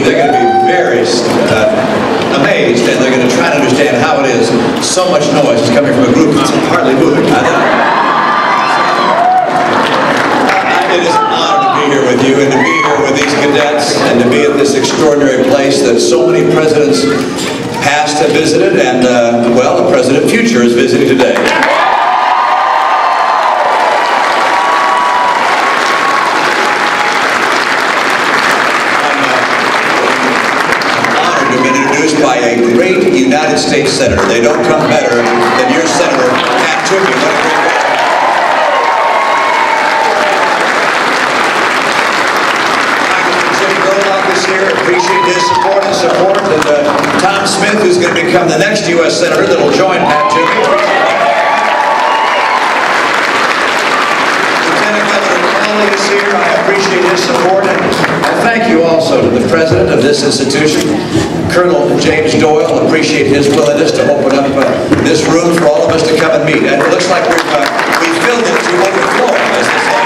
they're going to be very amazed, and they're going to try to understand how it is so much noise is coming from a group that's hardly moving. It is an honor to be here with you, and to be here with these cadets, and to be at this extraordinary place that so many presidents past have visited, and well, the president future is visiting today. By a great United States Senator. They don't come better than your Senator, Pat Toomey. What a great man. Jim Growlock is here. Appreciate his support. And Tom Smith, who's going to become the next U.S. Senator that will join Pat Toomey. Lieutenant Governor Connolly is here. I appreciate his support. And I thank you also to the president of this institution, Colonel James Doyle. Appreciate his willingness to open up this room for all of us to come and meet. And it looks like we've filled it to overflowing, as they say.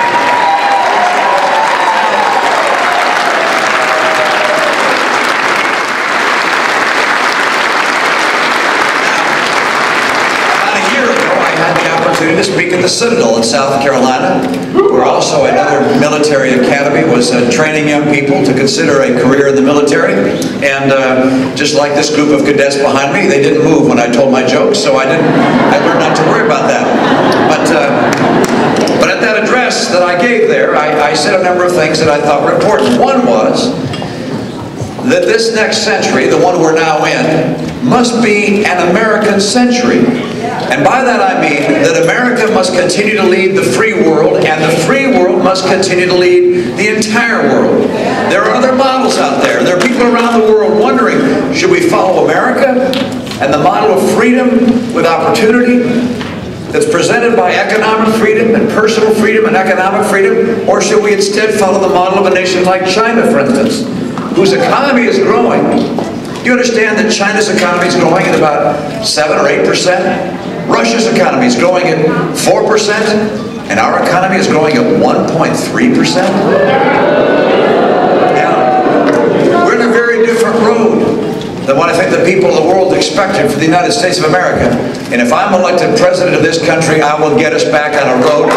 About a year ago, I had the opportunity to speak at the Citadel in South Carolina, where also another military academy was training young people to consider a career in the military. And just like this group of cadets behind me, they didn't move when I told my jokes, so I learned not to worry about that. But at that address that I gave there, I said a number of things that I thought were important. One was that this next century, the one we're now in, must be an American century. And by that I mean that America must continue to lead the free world, and the free world must continue to lead the entire world. There are other models out there. There are people around the world wondering, should we follow America and the model of freedom with opportunity that's presented by economic freedom and personal freedom and economic freedom, or should we instead follow the model of a nation like China, for instance, whose economy is growing? Do you understand that China's economy is growing at about 7 or 8%? Russia's economy is growing at 4%, and our economy is growing at 1.3%. Now, we're in a very different road than what I think the people of the world expected for the United States of America. And if I'm elected president of this country, I will get us back on a road.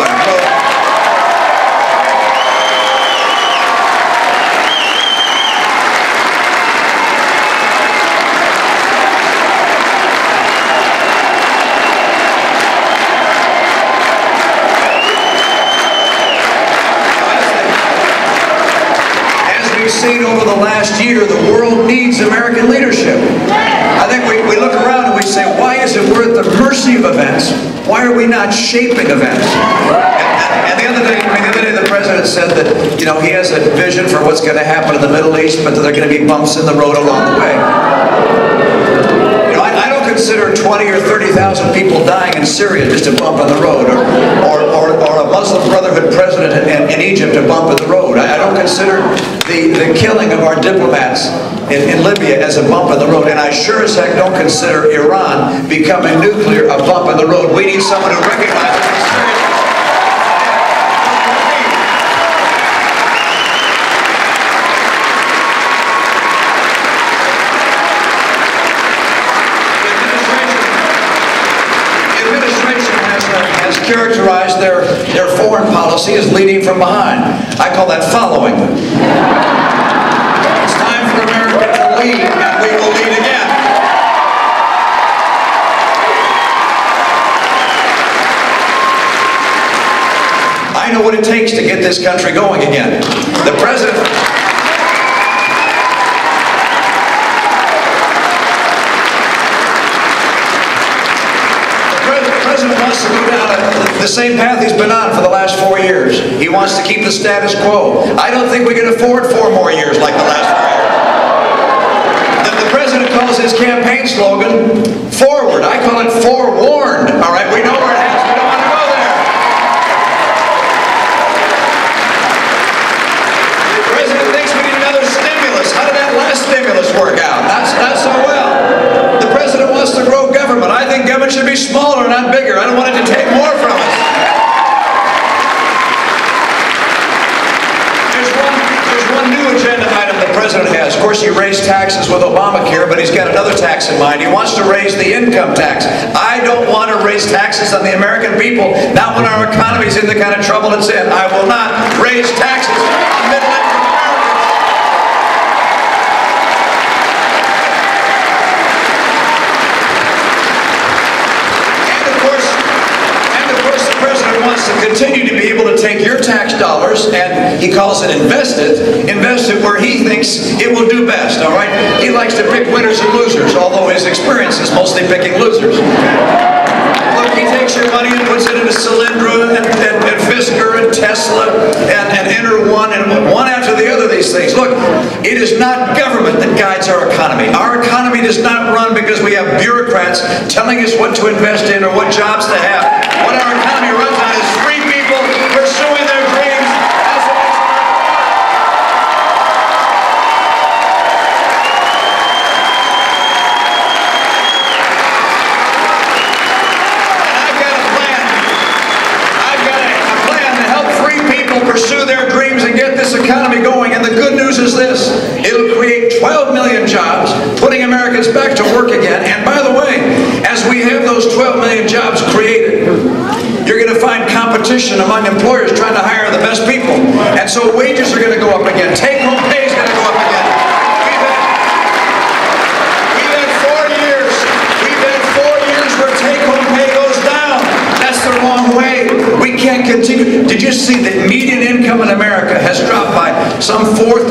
Seen over the last year, the world needs American leadership. I think we look around and we say, why is it we're at the mercy of events? Why are we not shaping events? And the other day the president said that, you know, he has a vision for what's going to happen in the Middle East, but that there are going to be bumps in the road along the way. You know, I don't consider 20 or 30,000 people dying in Syria just a bump in the road, or a Muslim Brotherhood president in Egypt a bump in the road. I don't consider the killing of our diplomats in Libya as a bump in the road, and I sure as heck don't consider Iran becoming nuclear a bump in the road. We need someone who recognizes it. Characterized their foreign policy as leading from behind. I call that following. It's time for America to lead, and we will lead again. I know what it takes to get this country going again. The president wants to go down the same path he's been on for the last 4 years. He wants to keep the status quo. I don't think we can afford 4 more years like the last 4 years. The president calls his campaign slogan, forward. I call it forewarned. All right, we know where it is. We don't want to go there. The president thinks we need another stimulus. How did that last stimulus work out? Not so well. The president wants to grow government. I think government should be smaller, not bigger. I don't want it to take more from us. There's one new agenda item the president has, Of course, he raised taxes with Obamacare, but he's got another tax in mind. He wants to raise the income tax. I don't want to raise taxes on the American people, not when our economy is in the kind of trouble it's in. I will not raise taxes on middle-income Americans. And of course, the president wants to continue to be able to take your tax dollars, and he calls it invest it where he thinks it will do best, all right? He likes to pick winners and losers, although his experience is mostly picking losers. Look, he takes your money and puts it into Solyndra and Fisker and Tesla and Enter One and one after the other of these things. Look, it is not government that guides our economy. Our economy does not run because we have bureaucrats telling us what to invest in or what jobs to have. What our economy runs on is free people pursuing their dreams. Pursue their dreams and get this economy going. And the good news is this: it'll create 12 million jobs, putting Americans back to work again. And by the way, as we have those 12 million jobs created, you're going to find competition among employers trying to hire the best people. And so wages are going to go up again. Take-home pay is going to go up again. We've had 4 years where take-home pay goes down. That's the wrong way. We can't continue. Did you see that median income in America has dropped by some $4,000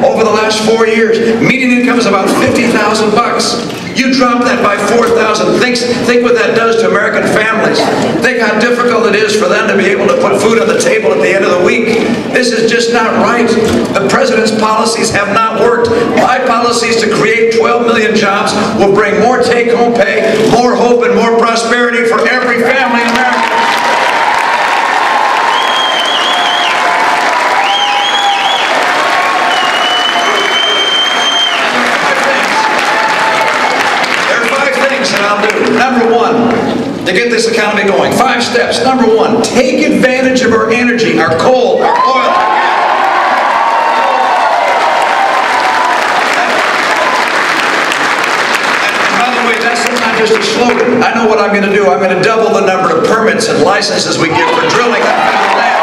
over the last 4 years? Median income is about $50,000 bucks. You drop that by 4,000. Think what that does to American families. Think how difficult it is for them to be able to put food on the table at the end of the week. This is just not right. The president's policies have not worked. My policies to create 12 million jobs will bring more take-home pay, more hope, and more prosperity for every family in America. Number one, to get this economy going, 5 steps. Number one, take advantage of our energy, our coal, our oil, our gas. And by the way, that's not just a slogan. I know what I'm going to do. I'm going to double the number of permits and licenses we give for drilling on federal land.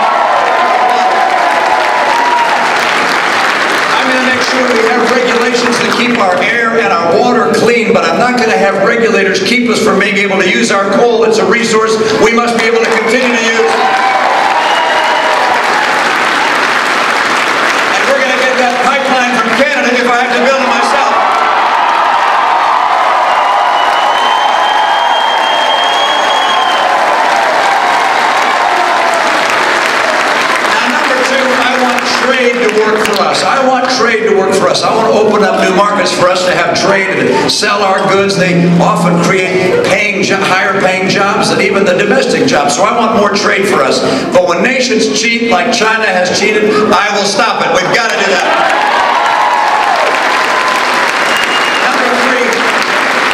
I'm going to make sure we have regulations that keep our air and our water clean, but I'm not going to have regulators keep us from being able to use our coal. It's a resource we must be able to continue to use. And we're going to get that pipeline from Canada if I have to build it myself. Trade to work for us. I want trade to work for us. I want to open up new markets for us to have trade and sell our goods. They often create higher paying jobs than even the domestic jobs. So I want more trade for us. But when nations cheat like China has cheated, I will stop it. We've got to do that.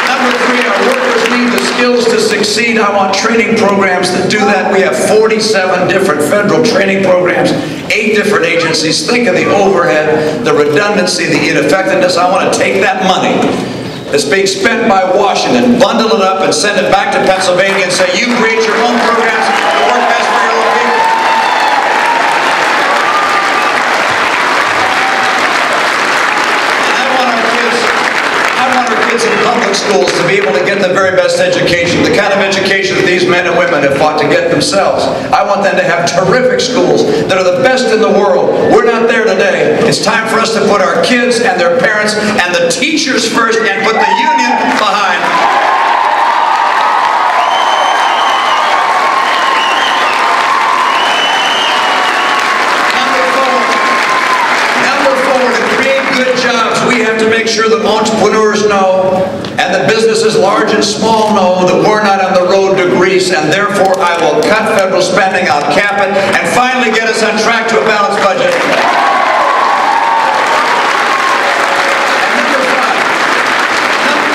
Number three, our workers need the skills to succeed. I want training programs that do that. We have 47 different federal training programs, 8 different agencies. Think of the overhead, the redundancy, the ineffectiveness. I want to take that money that's being spent by Washington, bundle it up and send it back to Pennsylvania and say, you create your own programs that work best for your own people. And I want our kids in public schools to be able to get the very best education, the kind of education that these men and women have fought to get themselves. I want them to have terrific schools that are the best in the world. We're not there today. It's time for us to put our kids and their parents and the teachers first and put the union behind. Number four, to create good jobs, we have to make sure that entrepreneurs know and the businesses large and small know that we're not on the road to Greece, and therefore I will cut federal spending, I'll cap it, and finally get us on track to a balanced budget. And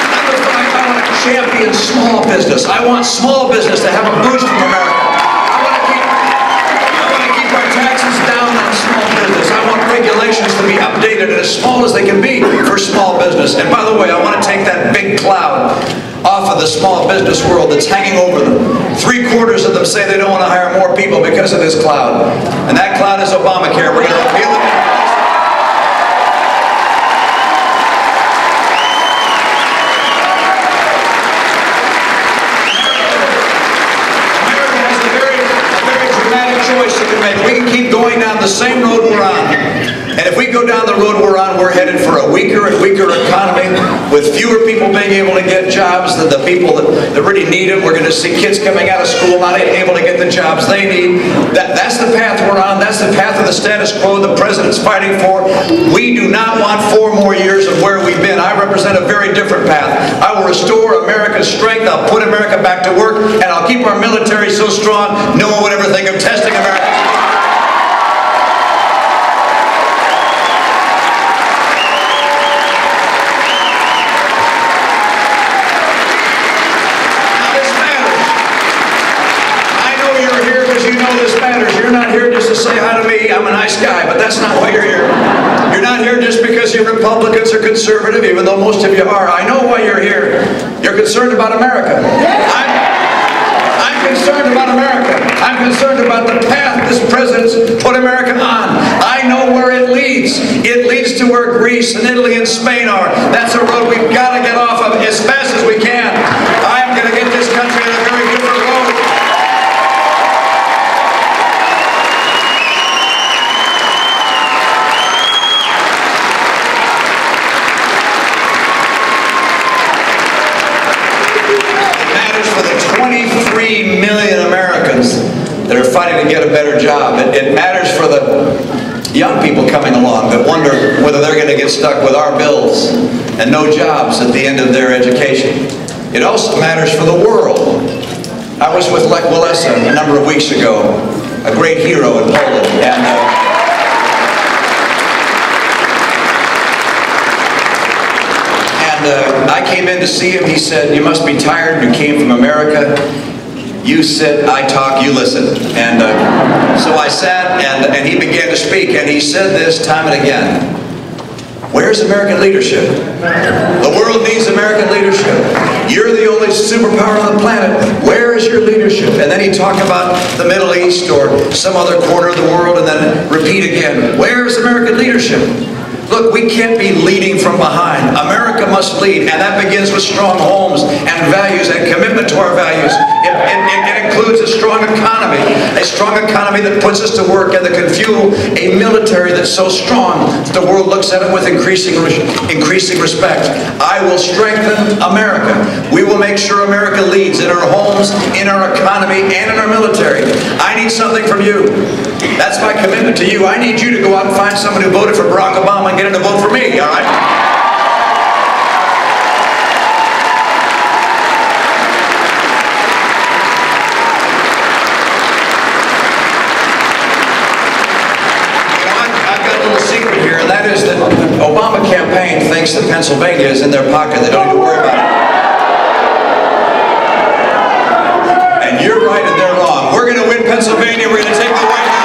number five, I want to champion small business. I want small business to have a boost from America. I want to keep our taxes down on small business. I want regulations to be updated and as small as they they can be for small business. And by the way, I want to take that big cloud off of the small business world that's hanging over them. 3/4 of them say they don't want to hire more people because of this cloud. And that cloud is Obamacare. We're going to repeal it. America has a very dramatic choice it can make. We can keep going down the same road we're on. And if we go down the road we're on, we're headed for a weaker and weaker economy with fewer people being able to get jobs than the people that really need them. We're going to see kids coming out of school not able to get the jobs they need. That's the path we're on. That's the path of the status quo the president's fighting for. We do not want 4 more years of where we've been. I represent a very different path. I will restore America's strength. I'll put America back to work, and I'll keep our military so strong no one would ever think of testing America. To say hi to me, I'm a nice guy, but that's not why you're here. You're not here just because you're Republicans or conservative, even though most of you are. I know why you're here. You're concerned about America. I'm concerned about America. I'm concerned about the path this president's put America on. I know where it leads. It leads to where Greece and Italy and Spain are. That's a road we've got to get off of as fast as we can. I am going to get this country on a very different road. For the 23 million Americans that are fighting to get a better job. It matters for the young people coming along that wonder whether they're going to get stuck with our bills and no jobs at the end of their education. It also matters for the world. I was with Lech Walesa a number of weeks ago, a great hero in Poland, and I came in to see him. He said, "You must be tired. You came from America. You sit, I talk, you listen." And so I sat, and he began to speak, and he said this time and again: "Where's American leadership? The world needs American leadership. You're the only superpower on the planet. Where is your leadership?" And then he talked about the Middle East or some other corner of the world, and then repeat again: "Where is American leadership?" Look, we can't be leading from behind. America must lead, and that begins with strong homes and values and commitment to our values. It includes a strong economy that puts us to work and that can fuel a military that's so strong that the world looks at it with increasing respect. I will strengthen America. We will make sure America leads in our homes, in our economy, and in our military. I need something from you. That's my commitment to you. I need you to go out and find someone who voted for Barack Obama and get him to vote for me, all right? I've got a little secret here, and that is that the Obama campaign thinks that Pennsylvania is in their pocket. They don't need to worry about it. And you're right and they're wrong. We're going to win Pennsylvania. We're going to take the White House.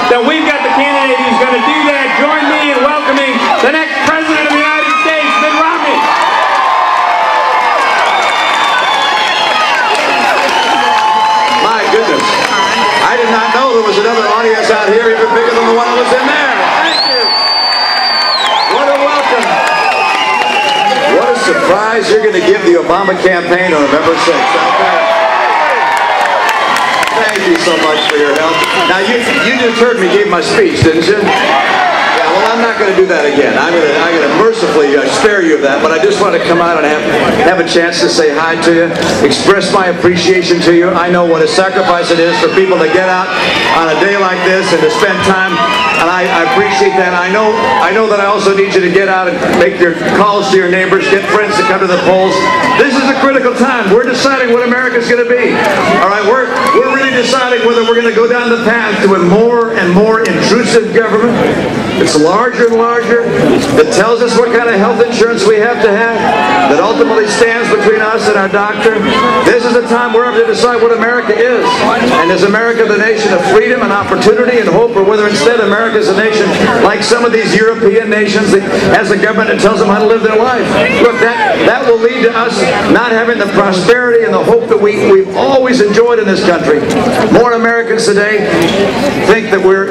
That we've got the candidate who's going to do that. Join me in welcoming the next President of the United States, Mitt Romney. My goodness. I did not know there was another audience out here even bigger than the one that was in there. Thank you. What a welcome. What a surprise you're going to give the Obama campaign on November 6th out there. Thank you so much for your help. Now, you just heard me give my speech, didn't you? Yeah, well, I'm not going to do that again. I'm going to mercifully spare you of that, but I just want to come out and have a chance to say hi to you, express my appreciation to you. I know what a sacrifice it is for people to get out on a day like this and to spend time, and I appreciate that. I know that I also need you to get out and make your calls to your neighbors, get friends to come to the polls. This is a critical time. We're deciding what America's going to be. All right, we're really deciding whether we're going to go down the path to a more and more intrusive government, It's larger and larger. It tells us what kind of health insurance we have to have. That ultimately stands between us and our doctor. This is a time we're able to decide what America is. And is America the nation of freedom and opportunity and hope, or whether instead America is a nation like some of these European nations that has a government that tells them how to live their life? Look, that will lead to us not having the prosperity and the hope that we've always enjoyed in this country. More Americans today think that we're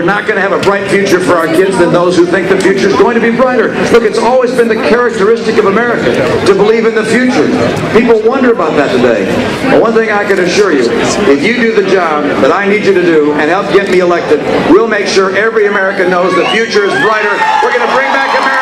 not going to have a bright future for our kids than those who think the future is going to be brighter. Look, it's always been the characteristic of America to believe in the future. People wonder about that today. But one thing I can assure you, if you do the job that I need you to do and help get me elected, we'll make sure every American knows the future is brighter. We're going to bring back America.